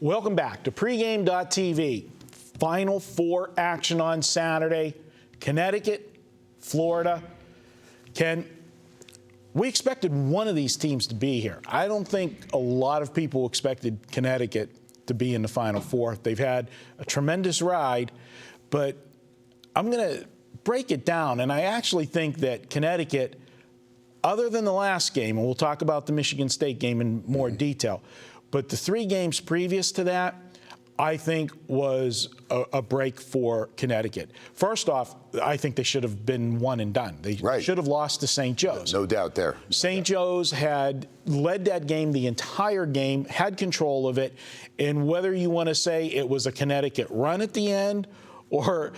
Welcome back to pregame.tv. Final Four action on Saturday. Connecticut, Florida. Ken, we expected one of these teams to be here. I don't think a lot of people expected Connecticut to be in the Final Four. They've had a tremendous ride, but I'm going to break it down, and I actually think that Connecticut, other than the last game, and we'll talk about the Michigan State game in more detail, but the 3 games previous to that, I think was a break for Connecticut. First off, I think they should have been one and done. They should have lost to St. Joe's. No doubt there. St. Joe's had led that game the entire game, had control of it, and whether you want to say it was a Connecticut run at the end or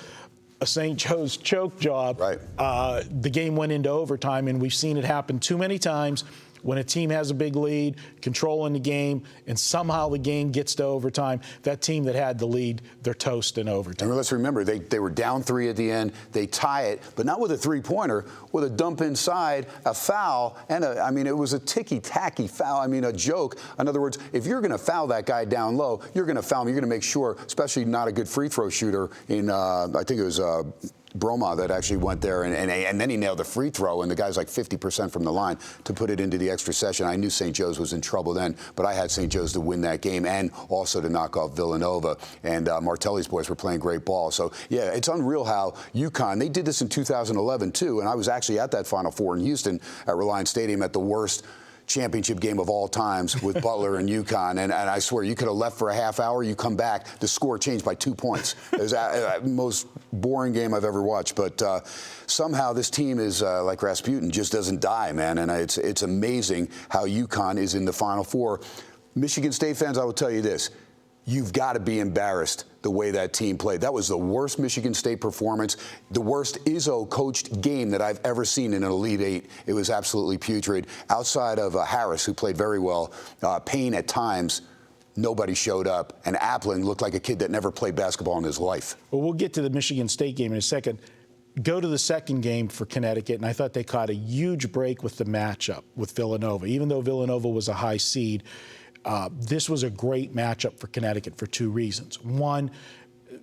a St. Joe's choke job, the game went into overtime, and we've seen it happen too many times. When a team has a big lead, controlling the game, and somehow the game gets to overtime, that team that had the lead, they're toast in overtime. And let's remember, they were down 3 at the end. They tie it, but not with a three-pointer, with a dump inside, a foul, and it was a ticky-tacky foul. A joke. In other words, if you're going to foul that guy down low, you're going to foul him. You're going to make sure, especially not a good free throw shooter in, I think it was Broma that actually went there, and then he nailed the free throw, and the guy's like 50% from the line to put it into the extra session. I knew St. Joe's was in trouble then, but I had St. Joe's to win that game and also to knock off Villanova. And Martelli's boys were playing great ball. So, yeah, it's unreal how UConn, they did this in 2011, too, and I was actually at that Final Four in Houston at Reliance Stadium at the worst championship game of all times with Butler and UConn, and I swear you could have left for a half hour, you come back, the score changed by 2 points. It was the most boring game I've ever watched, but somehow this team is like Rasputin, just doesn't die, man, and it's amazing how UConn is in the Final Four. Michigan State fans, I will tell you this, you've got to be embarrassed the way that team played. That was the worst Michigan State performance, the worst Izzo-coached game that I've ever seen in an Elite Eight. It was absolutely putrid. Outside of Harris, who played very well, Payne at times, nobody showed up, and Applin looked like a kid that never played basketball in his life. Well, we'll get to the Michigan State game in a second. Go to the second game for Connecticut, and I thought they caught a huge break with the matchup with Villanova. Even though Villanova was a high seed, this was a great matchup for Connecticut for 2 reasons. One,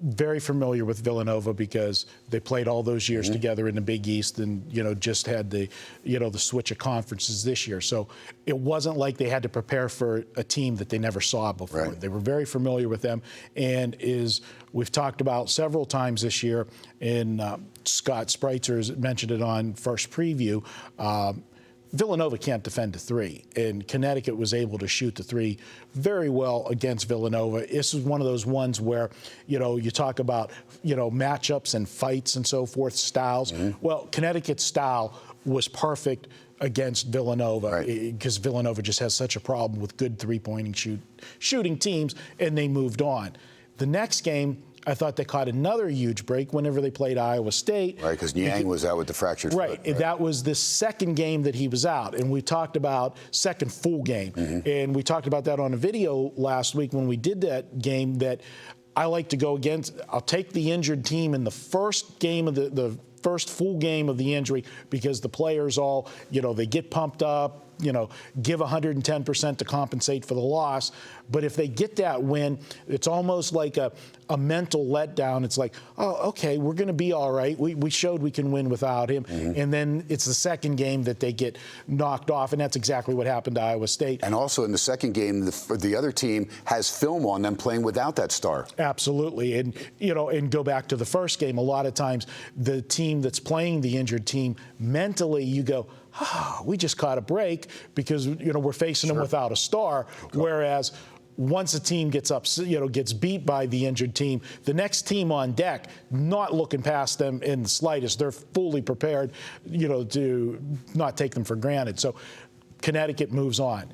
very familiar with Villanova because they played all those years together in the Big East and, just had the switch of conferences this year. So it wasn't like they had to prepare for a team that they never saw before. They were very familiar with them. And we've talked about several times this year, and Scott Spreitzer mentioned it on First Preview, Villanova can't defend a 3, and Connecticut was able to shoot the 3 very well against Villanova. This is one of those ones where, you talk about, matchups and fights and so forth, styles. Well, Connecticut's style was perfect against Villanova because Villanova just has such a problem with good three-pointing shooting teams, and they moved on. The next game, I thought they caught another huge break whenever they played Iowa State. Right, because Niang was out with the fractured foot. Right, that was the second game that he was out, and we talked about second full game. And we talked about that on a video last week when we did that game, that I like to go against. I'll take the injured team in the first game of the first full game of the injury because the players all, they get pumped up, give 110% to compensate for the loss. But if they get that win, it's almost like a mental letdown. It's like, oh, okay, we're going to be all right. We showed we can win without him. And then it's the second game that they get knocked off, and that's exactly what happened to Iowa State. And also in the second game, the other team has film on them playing without that star. Absolutely. And, and go back to the first game, a lot of times the team that's playing the injured team, mentally you go, we just caught a break because, we're facing them without a star. Whereas once a team gets beat by the injured team, the next team on deck, not looking past them in the slightest. They're fully prepared, to not take them for granted. So Connecticut moves on.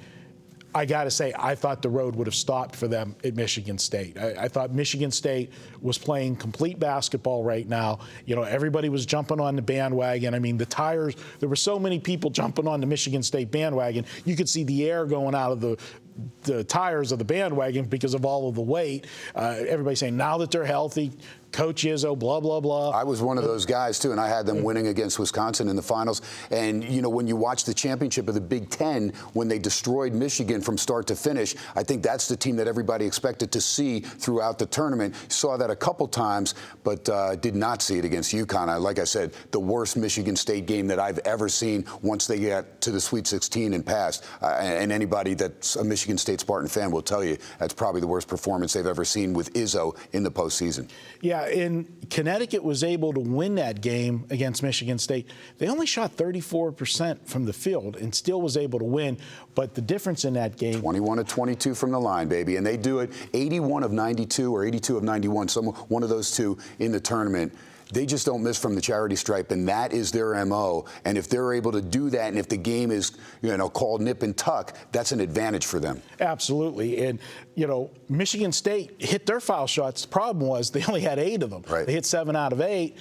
I got to say, I thought the road would have stopped for them at Michigan State. I thought Michigan State was playing complete basketball right now. Everybody was jumping on the bandwagon. The tires, there were so many people jumping on the Michigan State bandwagon. You could see the air going out of the tires of the bandwagon because of all of the weight. Everybody saying now that they're healthy, Coach Izzo, blah, blah, blah. I was one of those guys, too, and I had them winning against Wisconsin in the finals. And, you know, when you watch the championship of the Big Ten, when they destroyed Michigan from start to finish, I think that's the team that everybody expected to see throughout the tournament. Saw that a couple times, but did not see it against UConn. Like I said, the worst Michigan State game that I've ever seen once they got to the Sweet 16 and passed. And anybody that's a Michigan State Spartan fan will tell you that's probably the worst performance they've ever seen with Izzo in the postseason. Yeah, and Connecticut was able to win that game against Michigan State. They only shot 34% from the field and still was able to win. But the difference in that game, 21 of 22 from the line, baby, and they do it 81 of 92 or 82 of 91, one of those two in the tournament. They just don't miss from the charity stripe, and that is their MO. And if they're able to do that, and if the game is, you know, called nip and tuck, that's an advantage for them. Absolutely. And, you know, Michigan State hit their foul shots. The problem was they only had 8 of them. Right. They hit 7 out of 8.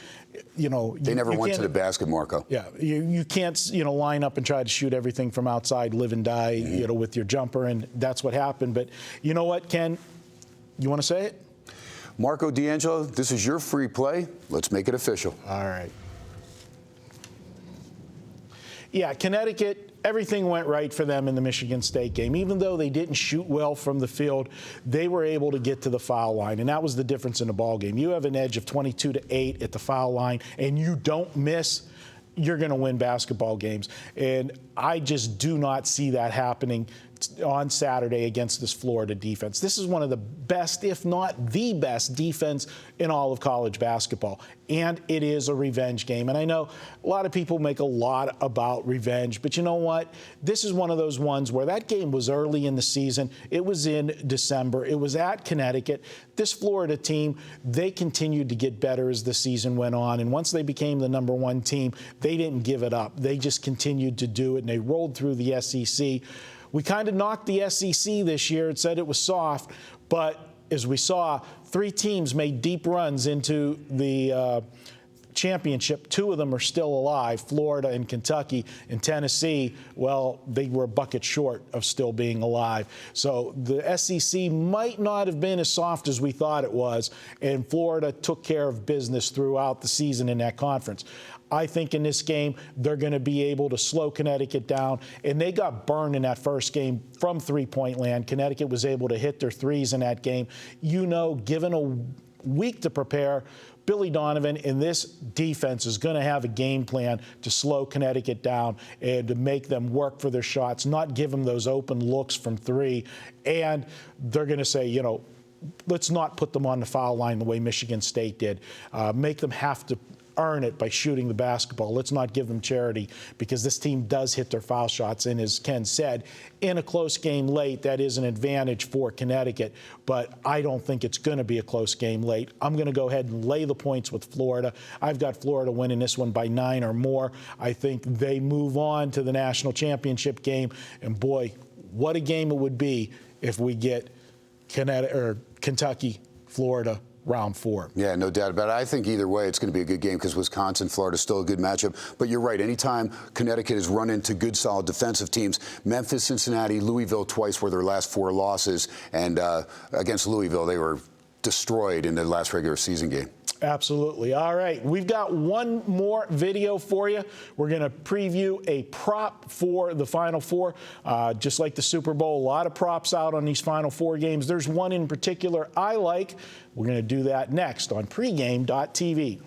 You know, they never went to the basket, Marco. Yeah, you can't, you know, line up and try to shoot everything from outside, live and die, you know, with your jumper, and that's what happened. But you know what, Ken? You want to say it? Marco D'Angelo, this is your free play. Let's make it official. All right. Yeah, Connecticut, everything went right for them in the Michigan State game. Even though they didn't shoot well from the field, they were able to get to the foul line, and that was the difference in the ball game. You have an edge of 22-8 at the foul line, and you don't miss, you're going to win basketball games. And I just do not see that happening on Saturday against this Florida defense. This is one of the best, if not the best, defense in all of college basketball. And it is a revenge game. And I know a lot of people make a lot about revenge, but you know what? This is one of those ones where that game was early in the season. It was in December. It was at Connecticut. This Florida team, they continued to get better as the season went on. And once they became the #1 team, they didn't give it up. They just continued to do it, and they rolled through the SEC. We kind of knocked the SEC this year and said it was soft, but as we saw, 3 teams made deep runs into the championship. 2 of them are still alive, Florida and Kentucky. And Tennessee, well, they were a bucket short of still being alive. So the SEC might not have been as soft as we thought it was, and Florida took care of business throughout the season in that conference. I think in this game, they're going to be able to slow Connecticut down. And they got burned in that first game from three-point land. Connecticut was able to hit their threes in that game. You know, given a week to prepare, Billy Donovan and this defense is going to have a game plan to slow Connecticut down and to make them work for their shots, not give them those open looks from 3. And they're going to say, you know, let's not put them on the foul line the way Michigan State did. Make them have to earn it by shooting the basketball. Let's not give them charity, because this team does hit their foul shots. And as Ken said, in a close game late, that is an advantage for Connecticut. But I don't think it's going to be a close game late. I'm going to go ahead and lay the points with Florida. I've got Florida winning this one by 9 or more. I think they move on to the national championship game. And boy, what a game it would be if we get Kentucky, Florida, round 4. Yeah, no doubt about it. I think either way it's going to be a good game, because Wisconsin, Florida is still a good matchup. But you're right. Anytime Connecticut has run into good, solid defensive teams, Memphis, Cincinnati, Louisville twice were their last 4 losses. And against Louisville, they were destroyed in their last regular season game. Absolutely. All right. We've got one more video for you. We're going to preview a prop for the Final Four. Just like the Super Bowl, a lot of props out on these Final Four games. There's one in particular I like. We're going to do that next on pregame.tv.